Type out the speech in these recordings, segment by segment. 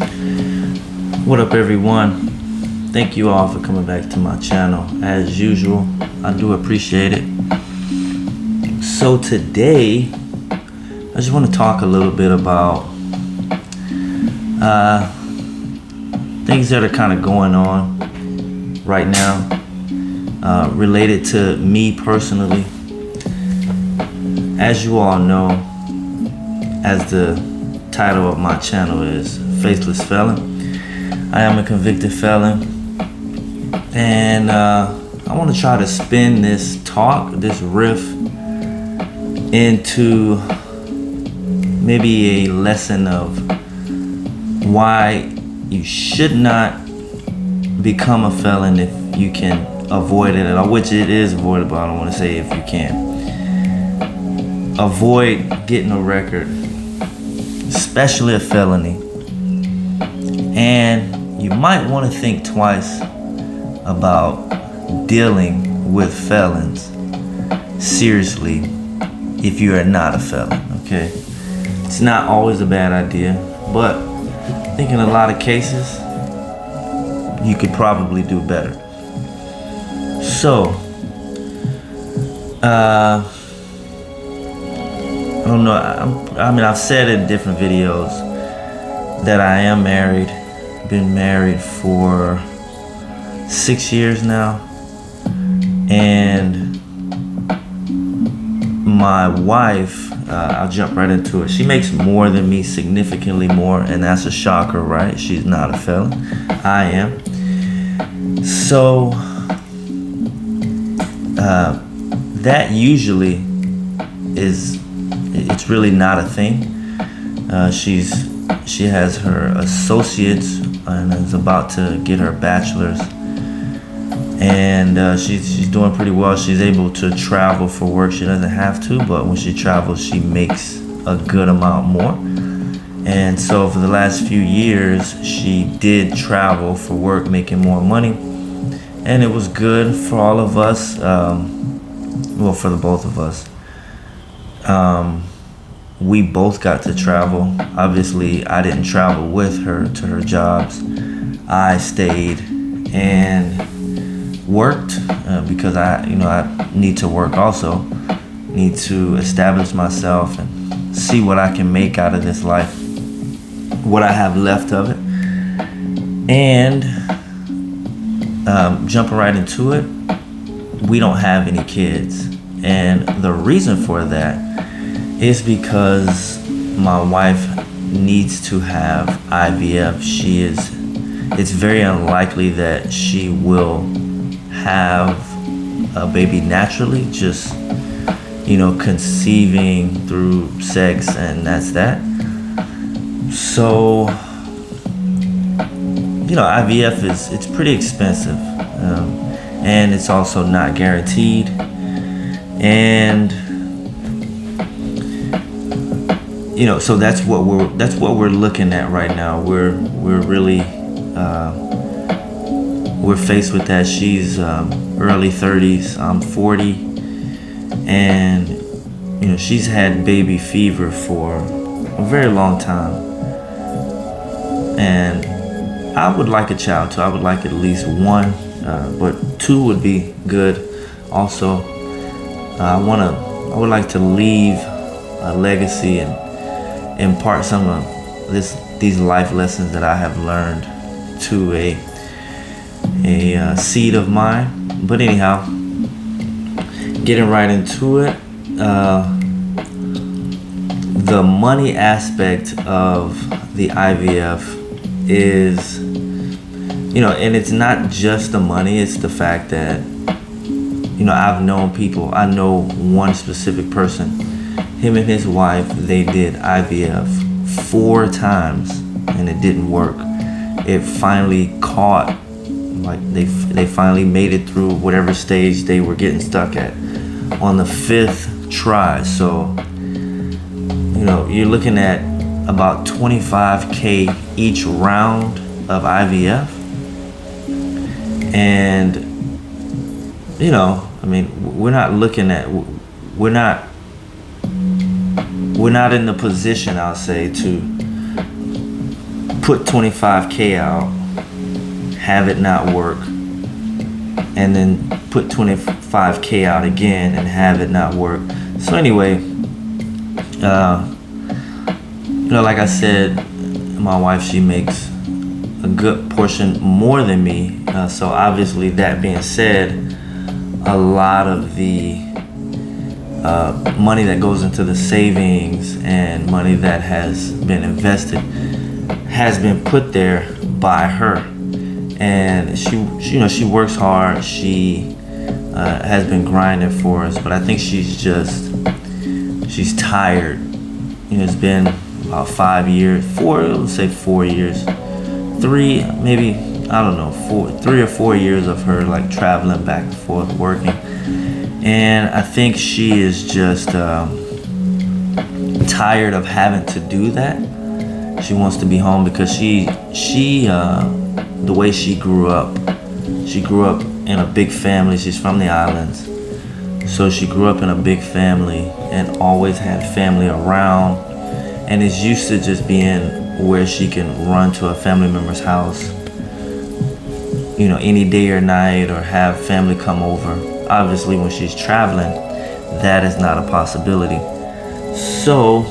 What up, everyone? Thank you all for coming back to my channel. As usual, I do appreciate it. So today, I just want to talk a little bit about things that are kind of going on right now, related to me personally. As you all know, as the title of my channel is Faithless Felon, I am a convicted felon, and I want to try to spin this riff into maybe a lesson of why you should not become a felon if you can avoid it at all, which it is avoidable. I don't want to say if you can. Avoid getting a record, especially a felony. And you might want to think twice about dealing with felons seriously if you are not a felon, okay? It's not always a bad idea, but I think in a lot of cases, you could probably do better. So, I don't know, I've said in different videos that I am married. Been married for 6 years now, and my wife, I'll jump right into it. She makes more than me, significantly more, and that's a shocker, right? She's not a felon. I am. So that usually it's really not a thing. She has her associates and is about to get her bachelor's, and she's doing pretty well. She's able to travel for work. She doesn't have to, but when she travels, she makes a good amount more. And so for the last few years, she did travel for work, making more money, and it was good for all of us. Well, for the both of us. We both got to travel. Obviously, I didn't travel with her to her jobs. I stayed and worked because I need to work also. Need to establish myself and see what I can make out of this life, what I have left of it. And jumping right into it, we don't have any kids. And the reason for that is because my wife needs to have IVF. It's very unlikely that she will have a baby naturally, just conceiving through sex, and that's that. So IVF it's pretty expensive, and it's also not guaranteed. And so that's what we're looking at right now. We're really we're faced with that. She's early 30s. I'm 40, and she's had baby fever for a very long time. And I would like a child too. I would like at least one, but two would be good. Also, I would like to leave a legacy and impart some of these life lessons that I have learned to a seed of mine. But anyhow, getting right into it, the money aspect of the IVF is, and it's not just the money, it's the fact that I've known people. I know one specific person. Him and his wife, they did IVF 4 times and it didn't work. It finally caught, like they finally made it through whatever stage they were getting stuck at on the 5th try. So you're looking at about $25,000 each round of IVF. And we're not in the position, I'll say, to put 25K out, have it not work, and then put 25K out again and have it not work. So anyway, like I said, my wife, she makes a good portion more than me. So obviously, that being said, a lot of the money that goes into the savings and money that has been invested has been put there by her. And she works hard. She has been grinding for us, but I think she's tired. It's been about 5 years, let's say 4 years, 3, maybe, I don't know, 3 or 4 years of her like traveling back and forth working. And I think she is just tired of having to do that. She wants to be home because the way she grew up in a big family. She's from the islands. So she grew up in a big family and always had family around, and is used to just being where she can run to a family member's house, any day or night, or have family come over. Obviously, when she's traveling, that is not a possibility. So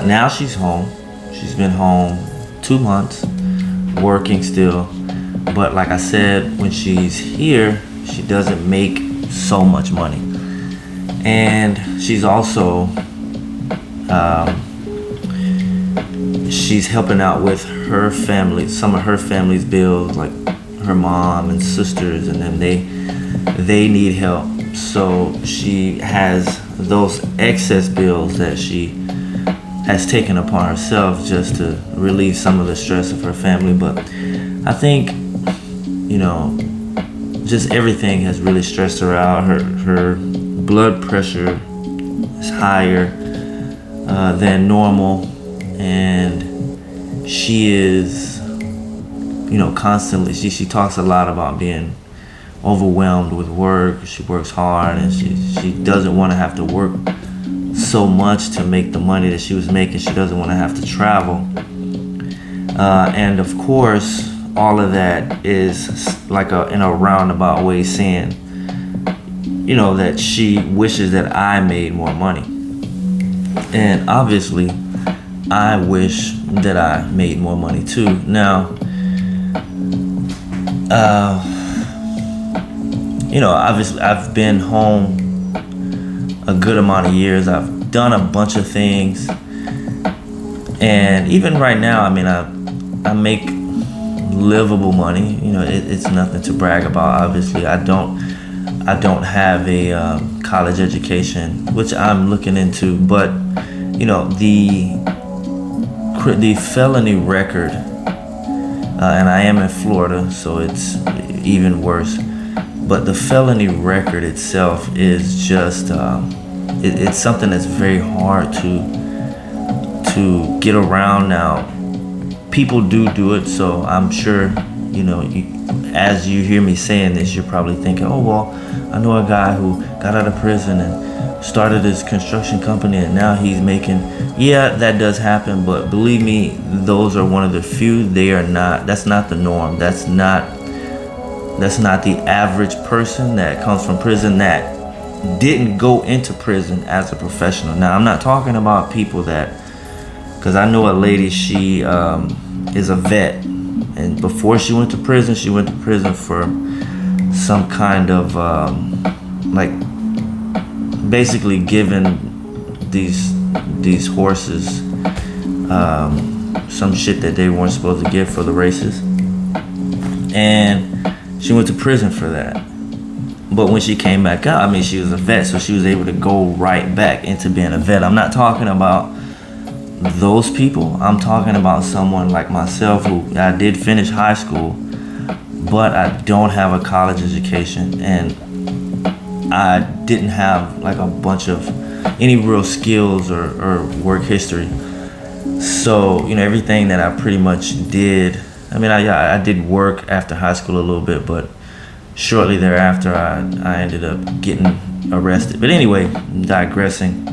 now she's home. She's been home 2 months, working still. But like I said, when she's here, she doesn't make so much money. And she's also she's helping out with her family, some of her family's bills, like her mom and sisters, and then they need help. So she has those excess bills that she has taken upon herself just to relieve some of the stress of her family. But I think, just everything has really stressed her out. Her blood pressure is higher than normal, and she is, constantly, she talks a lot about being overwhelmed with work. She works hard, and she doesn't want to have to work so much to make the money that she was making. She doesn't want to have to travel. And of course, all of that is like in a roundabout way saying, that she wishes that I made more money. And obviously, I wish that I made more money too. Now, obviously, I've been home a good amount of years. I've done a bunch of things, and even right now, I make livable money. It's nothing to brag about. Obviously, I don't have a college education, which I'm looking into, but the felony record, and I am in Florida, so it's even worse. But the felony record itself is just it's something that's very hard to get around now. People do it, so I'm sure as you hear me saying this, you're probably thinking, oh well, I know a guy who got out of prison and started his construction company, and now he's making. Yeah, that does happen, but believe me, those are one of the few. That's not the norm. That's not the average person that comes from prison that didn't go into prison as a professional. Now, I'm not talking about people because I know a lady, she is a vet, and before she went to prison for some kind of basically giving these horses some shit that they weren't supposed to give for the races, and she went to prison for that. But when she came back out, she was a vet, so she was able to go right back into being a vet. I'm not talking about those people. I'm talking about someone like myself, who I did finish high school, but I don't have a college education, and I didn't have like a bunch of any real skills or work history. So everything that I pretty much did, I did work after high school a little bit, but shortly thereafter I ended up getting arrested. But anyway, digressing.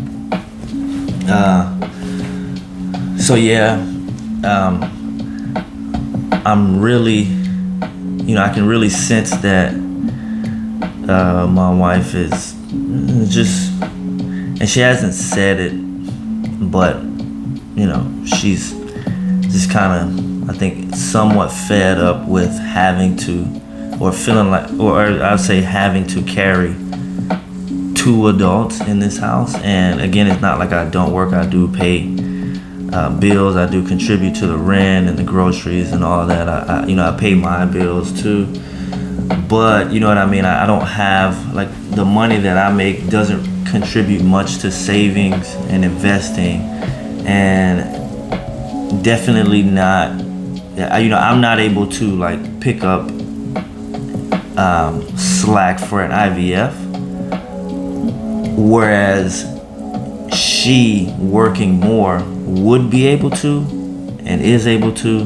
So yeah, I'm really, I can really sense that my wife is just, and she hasn't said it, but she's just kind of, I think, somewhat fed up with having to, or feeling like, or I'd say having to carry two adults in this house. And again, it's not like I don't work. I do pay bills. I do contribute to the rent and the groceries and all that. I pay my bills too. But you know what I mean? I don't have, like, the money that I make doesn't contribute much to savings and investing, and definitely not, I'm not able to, like, pick up slack for an IVF, whereas she, working more, would be able to and is able to,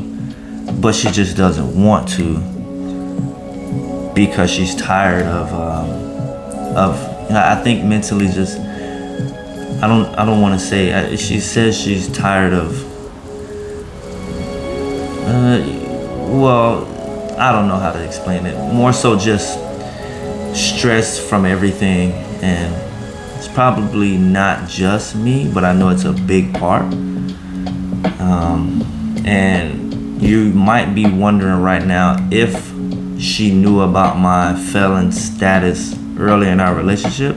but she just doesn't want to because she's tired of I think mentally, just, I don't want to say, she says she's tired of, well, I don't know how to explain it. More so just stress from everything, and it's probably not just me, but I know it's a big part. And you might be wondering right now if she knew about my felon status early in our relationship.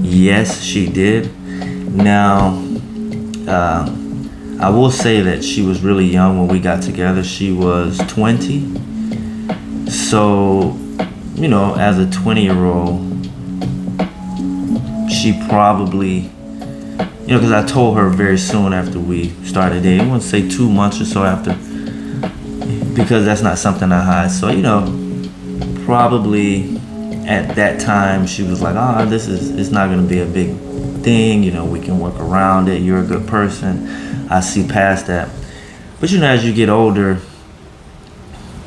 Yes, she did. Now, I will say that she was really young when we got together. She was 20. So, as a 20-year-old, she probably, because I told her very soon after we started dating, I wouldn't say 2 months or so after, because that's not something I hide. So, probably at that time she was like, it's not going to be a big thing. We can work around it. You're a good person. I see past that. But, as you get older,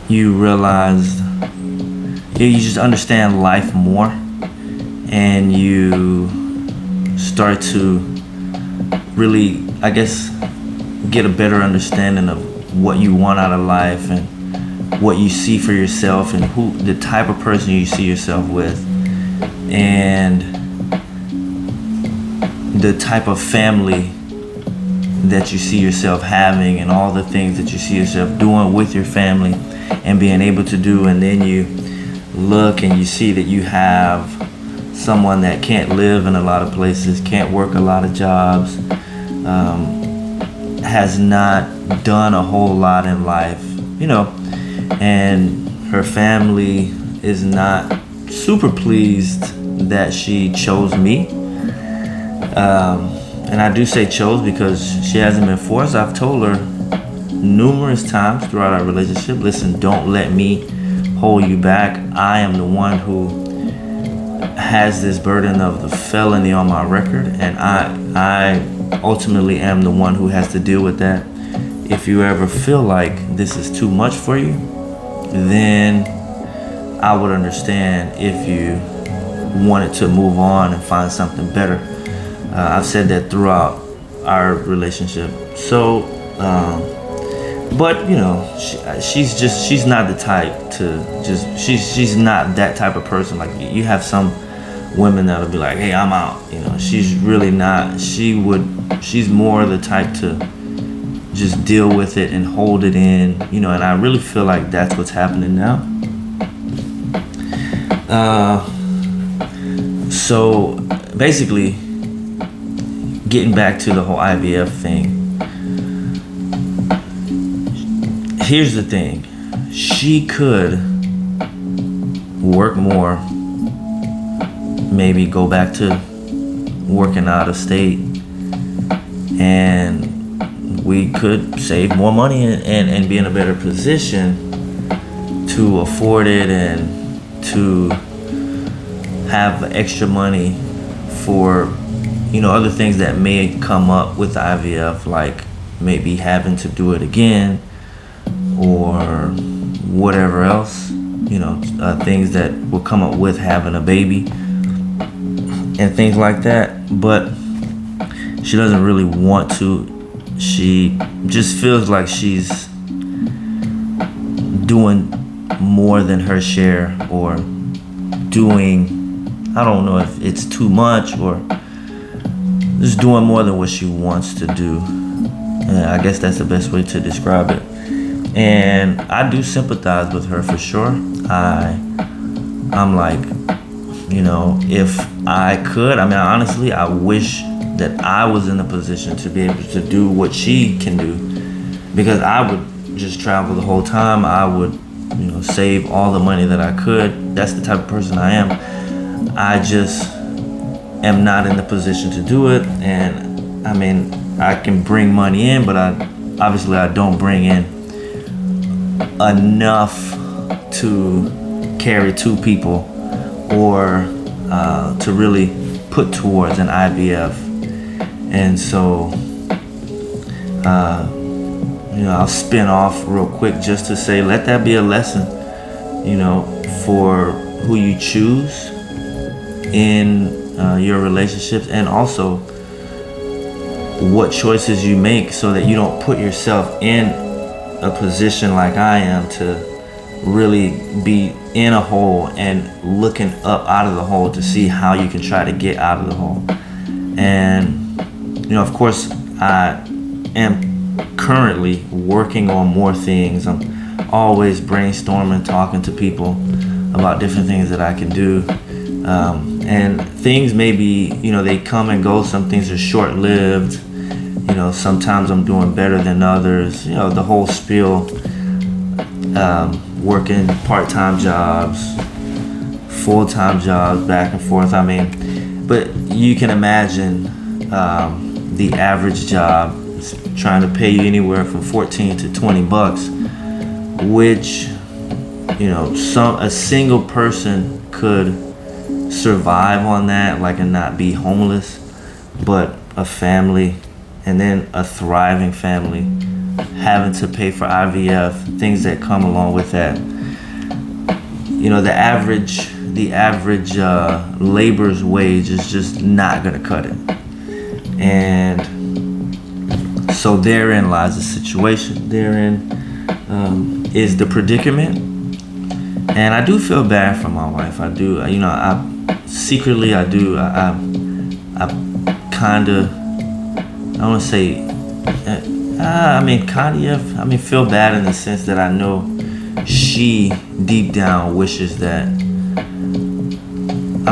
you realize, you just understand life more, and you start to really, I guess, get a better understanding of what you want out of life and what you see for yourself and who, the type of person you see yourself with, and the type of family that you see yourself having, and all the things that you see yourself doing with your family and being able to do. And then you look and you see that you have someone that can't live in a lot of places, can't work a lot of jobs, has not done a whole lot in life, and her family is not super pleased that she chose me. And I do say chose because she hasn't been forced. I've told her numerous times throughout our relationship, listen, don't let me hold you back. I am the one who has this burden of the felony on my record, and I ultimately am the one who has to deal with that. If you ever feel like this is too much for you, then I would understand if you wanted to move on and find something better. I've said that throughout our relationship. So, but she's not the type to just, she's not that type of person. Like, you have some women that'll be like, hey, I'm out. She's really not. She's more the type to just deal with it and hold it in, and I really feel like that's what's happening now. So basically, getting back to the whole IVF thing, here's the thing. She could work more, maybe go back to working out of state, and we could save more money and be in a better position to afford it and to have extra money for, other things that may come up with IVF, like maybe having to do it again or whatever else, things that will come up with having a baby and things like that. But she doesn't really want to. she just feels like she's doing more than her share, or doing, I don't know if it's too much, or just doing more than what she wants to do. And I guess that's the best way to describe it. And I do sympathize with her for sure. I'm like, if I could, honestly, I wish that I was in a position to be able to do what she can do, because I would just travel the whole time. I would, save all the money that I could. That's the type of person I am. I just am not in the position to do it. And I can bring money in, but I don't bring in enough to carry 2 people, or to really put towards an IVF. And so I'll spin off real quick just to say, let that be a lesson, for who you choose in your relationships, and also what choices you make, so that you don't put yourself in a position like I am to really be in a hole and looking up out of the hole to see how you can try to get out of the hole. And of course, I am currently working on more things. I'm always brainstorming, talking to people about different things that I can do. And things maybe, they come and go. Some things are short-lived. Sometimes I'm doing better than others. The whole spiel. Working part-time jobs, full-time jobs, back and forth. But you can imagine the average job is trying to pay you anywhere from $14 to $20, which a single person could survive on that, and not be homeless. But a family, and then a thriving family, having to pay for IVF, things that come along with that. The average laborer's wage is just not gonna cut it. And so therein lies the situation. Therein is the predicament. And I do feel bad for my wife. I do. I secretly, I do. I kind of, I don't want to say, feel bad in the sense that I know she deep down wishes that, I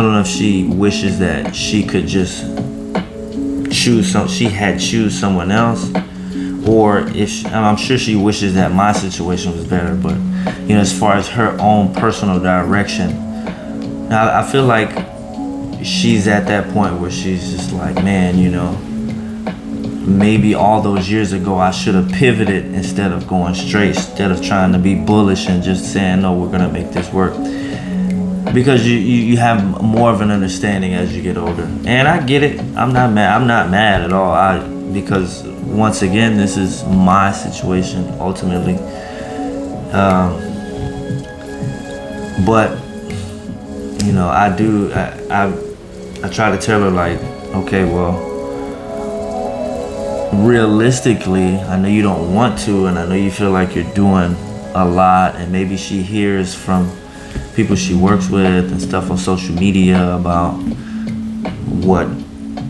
don't know if she wishes that she could just choose someone else, or if I'm sure she wishes that my situation was better. But as far as her own personal direction, I feel like she's at that point where she's just like, man, maybe all those years ago I should have pivoted instead of going straight, instead of trying to be bullish and just saying, no, we're gonna make this work. Because you have more of an understanding as you get older. And I get it. I'm not mad at all. Because once again, this is my situation ultimately. But I try to tell her, like, okay, well, realistically, I know you don't want to, and I know you feel like you're doing a lot, and maybe she hears from people she works with and stuff on social media about what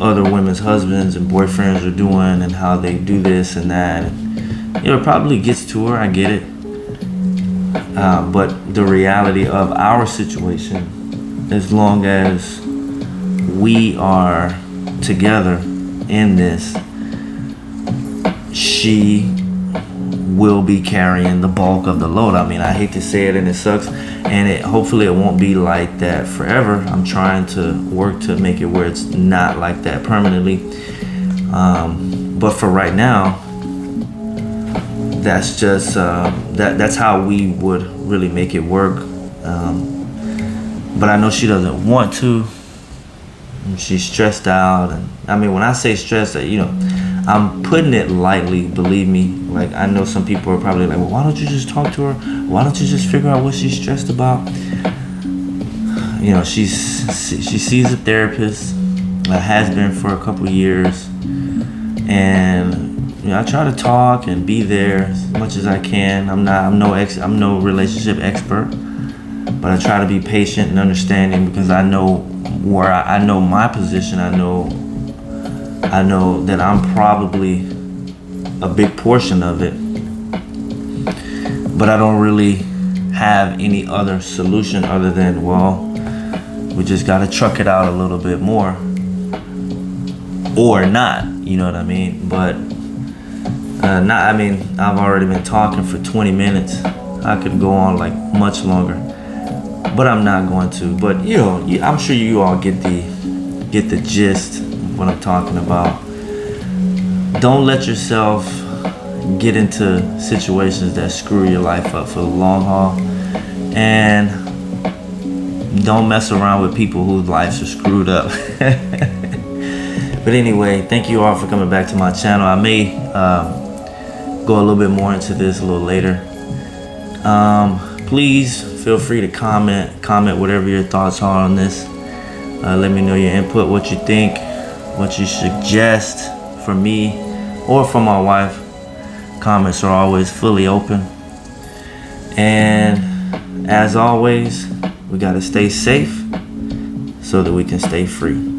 other women's husbands and boyfriends are doing and how they do this and that. And, it probably gets to her. I get it. But the reality of our situation, as long as we are together in this, she will be carrying the bulk of the load. I hate to say it, and it sucks, and hopefully it won't be like that forever. I'm trying to work to make it where it's not like that permanently. But for right now, that's just that's how we would really make it work. But I know she doesn't want to. She's stressed out, and when I say stressed, I'm putting it lightly, believe me. Like, I know some people are probably like, well, why don't you just talk to her? Why don't you just figure out what she's stressed about? She sees a therapist, has been for a couple years, and I try to talk and be there as much as I can. I'm no relationship expert, but I try to be patient and understanding because I know I know my position. I know that I'm probably a big portion of it, but I don't really have any other solution other than, well, we just gotta truck it out a little bit more, or not. You know what I mean? But I've already been talking for 20 minutes. I could go on like much longer, but I'm not going to. But I'm sure you all get the gist of what I'm talking about. Don't let yourself get into situations that screw your life up for the long haul, and don't mess around with people whose lives are screwed up. But anyway, thank you all for coming back to my channel. I may go a little bit more into this a little later. Please feel free to comment whatever your thoughts are on this. Let me know your input, what you think, what you suggest for me or for my wife. Comments are always fully open. And as always, we got to stay safe so that we can stay free.